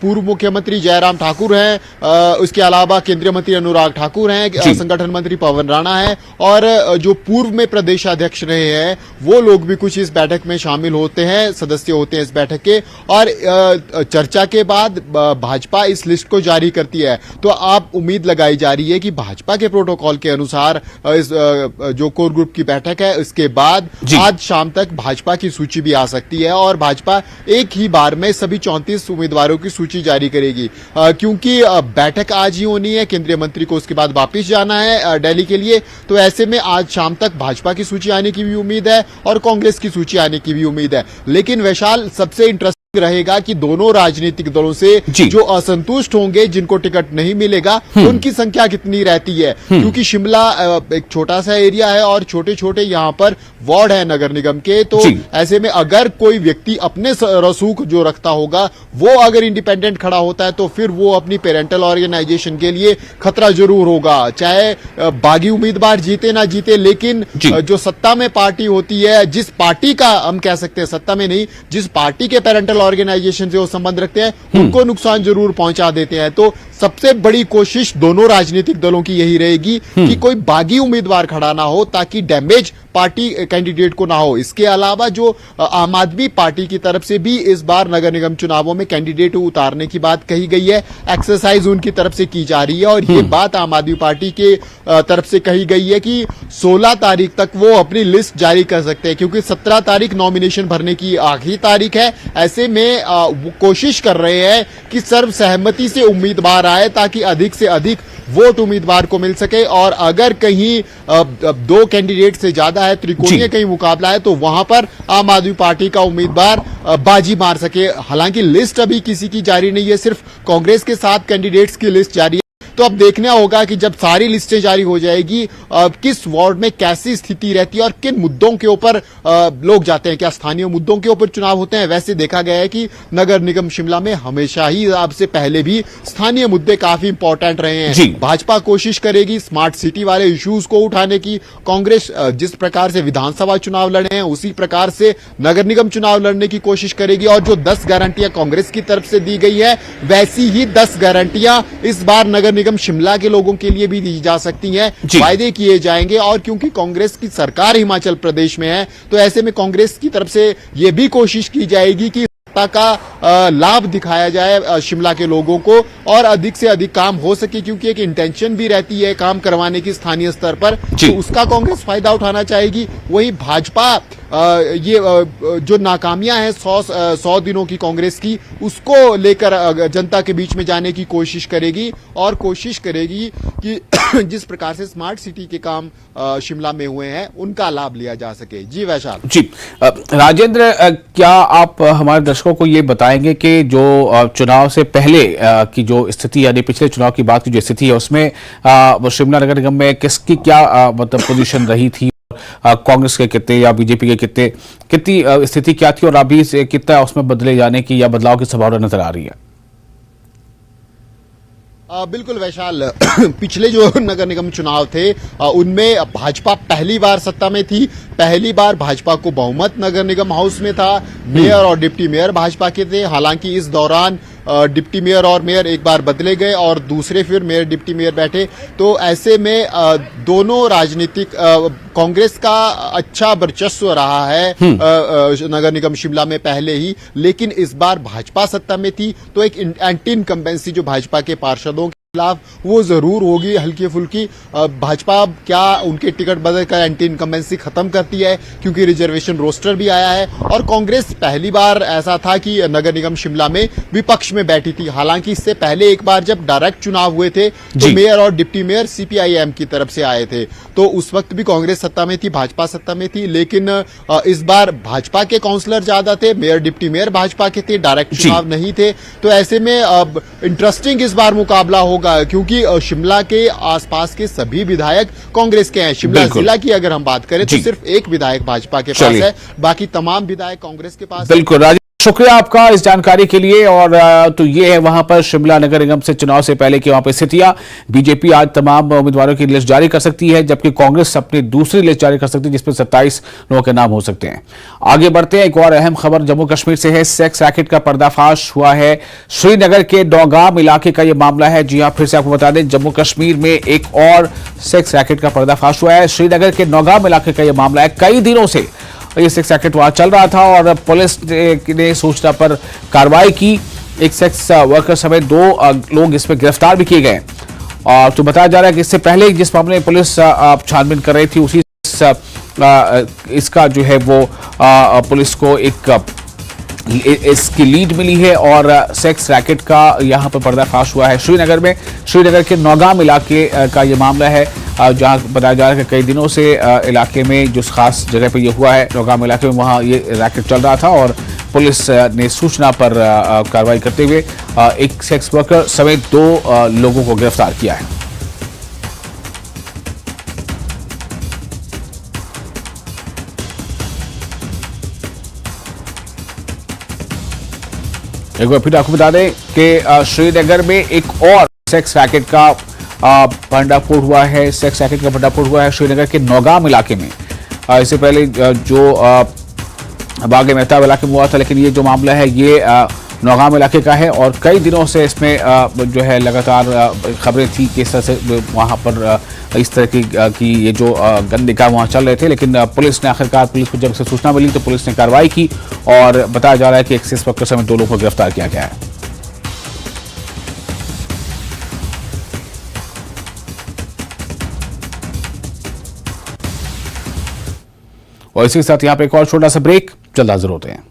पूर्व मुख्यमंत्री जयराम ठाकुर हैं, उसके अलावा केंद्रीय मंत्री अनुराग ठाकुर हैं, संगठन मंत्री पवन राणा हैं और जो पूर्व में प्रदेशाध्यक्ष रहे हैं वो लोग भी कुछ इस बैठक में शामिल होते हैं, सदस्य होते हैं इस बैठक के। और चर्चा के बाद भाजपा इस लिस्ट को जारी करती है। तो आप उम्मीद लगाई जा रही है कि भाजपा के प्रोटोकॉल के अनुसार इस जो कोर ग्रुप की बैठक बैठक है, उसके बाद आज शाम तक भाजपा की सूची भी आ सकती है और भाजपा एक ही बार में सभी 34 उम्मीदवारों की सूची जारी करेगी, क्योंकि बैठक आज ही होनी है, केंद्रीय मंत्री को उसके बाद वापस जाना है दिल्ली के लिए। तो ऐसे में आज शाम तक भाजपा की सूची आने की भी उम्मीद है और कांग्रेस की सूची आने की भी उम्मीद है। लेकिन वैशाल, सबसे इंटरेस्टिंग रहेगा कि दोनों राजनीतिक दलों से जो असंतुष्ट होंगे, जिनको टिकट नहीं मिलेगा, उनकी संख्या कितनी रहती है, क्योंकि शिमला एक छोटा सा एरिया है और छोटे छोटे यहाँ पर वार्ड है नगर निगम के। तो ऐसे में अगर कोई व्यक्ति अपने रसूख जो रखता होगा वो अगर इंडिपेंडेंट खड़ा होता है तो फिर वो अपनी पेरेंटल ऑर्गेनाइजेशन के लिए खतरा जरूर होगा, चाहे बागी उम्मीदवार जीते ना जीते। लेकिन जो सत्ता में पार्टी होती है, जिस पार्टी का हम कह सकते हैं, सत्ता में नहीं, जिस पार्टी के पेरेंटल ऑर्गेनाइजेशन से वो संबंध रखते हैं, उनको नुकसान जरूर पहुंचा देते हैं। तो सबसे बड़ी कोशिश दोनों राजनीतिक दलों की यही रहेगी कि कोई बागी उम्मीदवार खड़ा ना हो, ताकि डैमेज पार्टी कैंडिडेट को ना हो। इसके अलावा जो आम आदमी पार्टी की तरफ से भी इस बार नगर निगम चुनावों में कैंडिडेट उतारने की बात कही गई है, एक्सरसाइज उनकी तरफ से की जा रही है और ये बात आम आदमी पार्टी के तरफ से कही गई है कि 16 तारीख तक वो अपनी लिस्ट जारी कर सकते हैं, क्योंकि 17 तारीख नॉमिनेशन भरने की आखिरी तारीख है। ऐसे में वो कोशिश कर रहे हैं कि सर्वसहमति से उम्मीदवार आए, ताकि अधिक से अधिक वोट उम्मीदवार को मिल सके। और अगर कहीं 2 कैंडिडेट से ज्यादा है, त्रिकोणीय कहीं मुकाबला है, तो वहां पर आम आदमी पार्टी का उम्मीदवार बाजी मार सके। हालांकि लिस्ट अभी किसी की जारी नहीं है, सिर्फ कांग्रेस के 7 कैंडिडेट्स की लिस्ट जारी है। तो अब देखना होगा कि जब सारी लिस्टें जारी हो जाएगी, किस वार्ड में कैसी स्थिति रहती है और किन मुद्दों के ऊपर लोग जाते हैं। क्या स्थानीय मुद्दों के ऊपर चुनाव होते हैं? वैसे देखा गया है कि नगर निगम शिमला में हमेशा ही, अब से पहले भी, स्थानीय मुद्दे काफी इंपॉर्टेंट रहे हैं। भाजपा कोशिश करेगी स्मार्ट सिटी वाले इश्यूज को उठाने की। कांग्रेस जिस प्रकार से विधानसभा चुनाव लड़े हैं, उसी प्रकार से नगर निगम चुनाव लड़ने की कोशिश करेगी। और जो 10 गारंटियां कांग्रेस की तरफ से दी गई है, वैसी ही 10 गारंटियां इस बार नगर निगम शिमला के लोगों के लिए भी दी जा सकती हैं। वायदे किए जाएंगे और क्योंकि कांग्रेस की सरकार हिमाचल प्रदेश में है, तो ऐसे में कांग्रेस की तरफ से यह भी कोशिश की जाएगी कि सत्ता का लाभ दिखाया जाए शिमला के लोगों को और अधिक से अधिक काम हो सके, क्योंकि एक इंटेंशन भी रहती है काम करवाने की स्थानीय स्तर पर, तो उसका कांग्रेस फायदा उठाना चाहेगी। वहीं भाजपा ये जो नाकामियां हैं 100 दिनों की कांग्रेस की, उसको लेकर जनता के बीच में जाने की कोशिश करेगी और कोशिश करेगी कि जिस प्रकार से स्मार्ट सिटी के काम शिमला में हुए हैं, उनका लाभ लिया जा सके। जी वैशाल। जी राजेंद्र, क्या आप हमारे दर्शकों को ये बताएंगे कि जो चुनाव से पहले की जो स्थिति, यानी पिछले चुनाव की बात की जो स्थिति है, उसमें शिमला नगर निगम में किसकी क्या मतलब पोजीशन रही थी, कांग्रेस के कितने या बीजेपी के कितनी स्थिति क्या थी और अभी से कितना उसमें बदले जाने की या बदलाव की संभावना नजर आ रही है? बिल्कुल वैशाल, पिछले जो नगर निगम चुनाव थे उनमें भाजपा पहली बार सत्ता में थी। पहली बार भाजपा को बहुमत नगर निगम हाउस में था। मेयर और डिप्टी मेयर भाजपा के थे। हालांकि इस दौरान डिप्टी मेयर और मेयर एक बार बदले गए और दूसरे फिर मेयर डिप्टी मेयर बैठे। तो ऐसे में दोनों राजनीतिक, कांग्रेस का अच्छा वर्चस्व रहा है नगर निगम शिमला में पहले ही, लेकिन इस बार भाजपा सत्ता में थी, तो एक एंटी इनकम्बेंसी जो भाजपा के पार्षदों के खिलाफ वो जरूर होगी हल्की फुल्की। भाजपा क्या उनके टिकट बदल कर एंटी इनकम्बेंसी खत्म करती है, क्योंकि रिजर्वेशन रोस्टर भी आया है। और कांग्रेस पहली बार ऐसा था कि नगर निगम शिमला में विपक्ष में बैठी थी। हालांकि इससे पहले एक बार जब डायरेक्ट चुनाव हुए थे, तो मेयर और डिप्टी मेयर सीपीआईएम की तरफ से आए थे, तो उस वक्त भी कांग्रेस सत्ता में थी, भाजपा सत्ता में थी। लेकिन इस बार भाजपा के काउंसलर ज्यादा थे, मेयर डिप्टी मेयर भाजपा के थे, डायरेक्ट चुनाव नहीं थे। तो ऐसे में इंटरेस्टिंग इस बार मुकाबला होगा, क्योंकि शिमला के आसपास के सभी विधायक कांग्रेस के हैं। शिमला जिला की अगर हम बात करें तो सिर्फ एक विधायक भाजपा के पास है, बाकी तमाम विधायक कांग्रेस के पास। बिल्कुल, शुक्रिया आपका इस जानकारी के लिए। और तो ये है वहां पर शिमला नगर निगम से चुनाव से पहले की वहां पर स्थितियां। बीजेपी आज तमाम उम्मीदवारों की लिस्ट जारी कर सकती है, जबकि कांग्रेस अपनी दूसरी लिस्ट जारी कर सकती है, जिसमें 27 लोगों के नाम हो सकते हैं। आगे बढ़ते हैं, एक और अहम खबर जम्मू कश्मीर से है। सेक्स रैकेट का पर्दाफाश हुआ है। श्रीनगर के नौगाम इलाके का यह मामला है। जी हां, फिर से आपको बता दें, जम्मू कश्मीर में एक और सेक्स रैकेट का पर्दाफाश हुआ है। श्रीनगर के नौगाम इलाके का यह मामला है। कई दिनों से ये सेक्स रैकेट वहां चल रहा था और पुलिस ने सूचना पर कार्रवाई की। एक सेक्स वर्कर समेत 2 लोग इसमें गिरफ्तार भी किए गए। और तो बताया जा रहा है कि इससे पहले जिस मामले में पुलिस छानबीन कर रही थी, उसी इसका जो है वो पुलिस को इसकी लीड मिली है और सेक्स रैकेट का यहां पर पर्दाफाश हुआ है। श्रीनगर के नौगाम इलाके का ये मामला है, जहां बताया जा रहा है कि कई दिनों से इलाके में जो खास जगह पर ये हुआ है नौगाम इलाके में, वहां ये रैकेट चल रहा था और पुलिस ने सूचना पर कार्रवाई करते हुए एक सेक्स वर्कर समेत 2 लोगों को गिरफ्तार किया है। एक बार फिर आपको बता दें कि श्रीनगर में एक और सेक्स रैकेट का भंडाफोड़ हुआ है। सेक्स रैकेट का भंडाफोड़ हुआ है श्रीनगर के नौगाम इलाके में। इससे पहले जो बाग मेहताब इलाके में हुआ था, लेकिन ये जो मामला है ये नौगाम इलाके का है और कई दिनों से इसमें जो है लगातार खबरें थी कि इस तरह से वहाँ पर इस तरह की ये जो गंदे काम वहाँ चल रहे थे, लेकिन पुलिस ने आखिरकार पुलिस को जब से सूचना मिली तो पुलिस ने कार्रवाई की और बताया जा रहा है कि एक सेक्स वर्कर समेत 2 लोगों को गिरफ्तार किया गया है। और इसी के साथ यहाँ पे एक और छोटा सा ब्रेक, जल्द हाजिर होते हैं।